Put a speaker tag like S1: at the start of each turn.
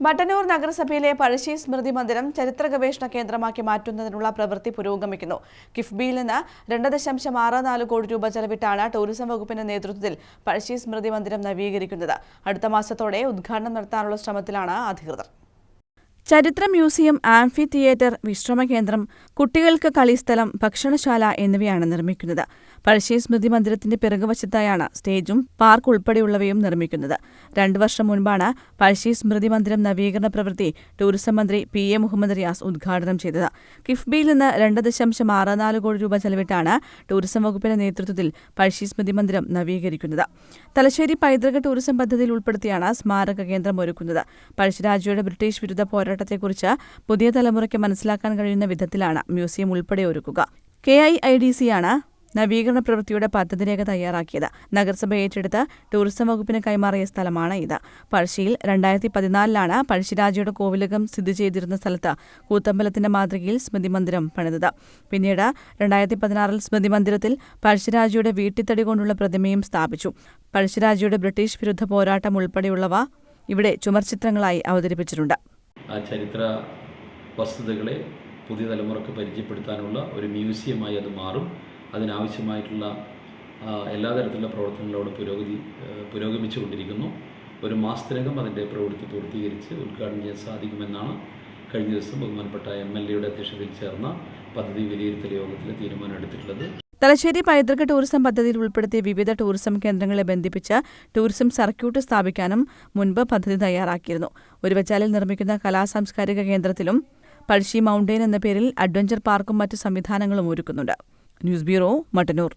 S1: മട്ടന്നൂർ നഗരസഭയിലെ പഴശ്ശി സ്മൃതി മന്ദിരം ചരിത്ര ഗവേഷണ കേന്ദ്രമാക്കി മാറ്റുന്നതിനുള്ള പ്രവൃത്തി പുരോഗമിക്കുന്നു. കിഫ്ബിയിൽ നിന്ന് 2.64 കോടി രൂപ ചെലവിട്ടാണ് ടൂറിസം വകുപ്പിന്റെ നേതൃത്വത്തിൽ പഴശ്ശി സ്മൃതി മന്ദിരം നവീകരിക്കുന്നത്. അടുത്ത മാസത്തോടെ ഉദ്ഘാടനം നടത്താനുള്ള ശ്രമത്തിലാണ് അധികൃതർ. ചരിത്ര മ്യൂസിയം, ആംഫി തിയേറ്റർ, വിശ്രമ കേന്ദ്രം, കുട്ടികൾക്ക് കളിസ്ഥലം, ഭക്ഷണശാല എന്നിവയാണ് നിർമ്മിക്കുന്നത്. പഴശ്ശി സ്മൃതി മന്ദിരത്തിന്റെ പിറകുവശത്തായാണ് സ്റ്റേജും പാർക്ക് ഉൾപ്പെടെയുള്ളവയും നിർമ്മിക്കുന്നത്. 2 വർഷം മുൻപാണ് പഴശ്ശി സ്മൃതി മന്ദിരം നവീകരണ പ്രവൃത്തി ടൂറിസം മന്ത്രി PA മുഹമ്മദ് റിയാസ് ഉദ്ഘാടനം ചെയ്തത്. കിഫ്ബിയിൽ നിന്ന് 2.64 കോടി രൂപ ചെലവിട്ടാണ് ടൂറിസം വകുപ്പിന്റെ നേതൃത്വത്തിൽ പഴശ്ശി സ്മൃതി മന്ദിരം നവീകരിക്കുന്നത്. തലശ്ശേരി പൈതൃക ടൂറിസം പദ്ധതിയിൽ ഉൾപ്പെടുത്തിയാണ് സ്മാരക കേന്ദ്രം ഒരുക്കുന്നത്. പഴശ്ശിരാജയുടെ ബ്രിട്ടീഷ് വിരുദ്ധ പോരാട്ടത്തെക്കുറിച്ച് പുതിയ തലമുറയ്ക്ക് മനസ്സിലാക്കാൻ കഴിയുന്ന വിധത്തിലാണ് മ്യൂസിയം ഉൾപ്പെടെ ഒരുക്കുക. KIIDCയാണ് നവീകരണ പ്രവൃത്തിയുടെ പദ്ധതിരേഖ തയ്യാറാക്കിയത്. നഗരസഭ ഏറ്റെടുത്ത് ടൂറിസം വകുപ്പിന് കൈമാറിയ സ്ഥലമാണ് ഇത്. പഴശ്ശിയിൽ 2014 പഴശ്ശിരാജയുടെ കോവിലകം സ്ഥിതി ചെയ്തിരുന്ന സ്ഥലത്ത് കൂത്തമ്പലത്തിന്റെ മാതൃകയിൽ സ്മൃതി മന്ദിരം പണിതത്. പിന്നീട് 2016 സ്മൃതി മന്ദിരത്തിൽ പഴശ്ശിരാജയുടെ വീട്ടിത്തടി കൊണ്ടുള്ള പ്രതിമയും സ്ഥാപിച്ചു. പഴശ്ശിരാജയുടെ ബ്രിട്ടീഷ് വിരുദ്ധ പോരാട്ടം ഉൾപ്പെടെയുള്ളവ ഇവിടെ ചുമർചിത്രങ്ങളായി അവതരിപ്പിച്ചിട്ടുണ്ട്.
S2: ആ ചരിത്ര വസ്തുതകളെ പുതിയ തലമുറക്ക് പരിചയപ്പെടുത്താനുള്ള ഒരു മ്യൂസിയമായി അത് മാറും. അതിനാവശ്യമായിട്ടുള്ള എല്ലാ തരത്തിലുള്ള പ്രവർത്തനങ്ങളോട് പുരോഗമിച്ചുകൊണ്ടിരിക്കുന്നു. ഒരു മാസത്തിനകം അതിൻ്റെ പ്രവൃത്തി പൂർത്തീകരിച്ച് ഉദ്ഘാടനം ചെയ്യാൻ സാധിക്കുമെന്നാണ് കഴിഞ്ഞ ദിവസം ബഹുമാനപ്പെട്ട MLAയുടെ അധ്യക്ഷതയിൽ ചേർന്ന പദ്ധതി വിലയിരുത്തൽ യോഗത്തിൽ തീരുമാനമെടുത്തിട്ടുള്ളത്.
S1: തലശ്ശേരി പൈതൃക ടൂറിസം പദ്ധതിയിൽ ഉൾപ്പെടുത്തിയ വിവിധ ടൂറിസം കേന്ദ്രങ്ങളെ ബന്ധിപ്പിച്ച് ടൂറിസം സർക്യൂട്ട് സ്ഥാപിക്കാനും മുൻപ് പദ്ധതി തയ്യാറാക്കിയിരുന്നു. ഒരുവച്ചാലിൽ നിർമ്മിക്കുന്ന കലാസാംസ്കാരിക കേന്ദ്രത്തിലും പഴശ്ശി മൗണ്ടെയിൻ എന്ന പേരിൽ അഡ്വഞ്ചർ പാർക്കും മറ്റു സംവിധാനങ്ങളും ഒരുക്കുന്നുണ്ട്. News bureau, Mattannur.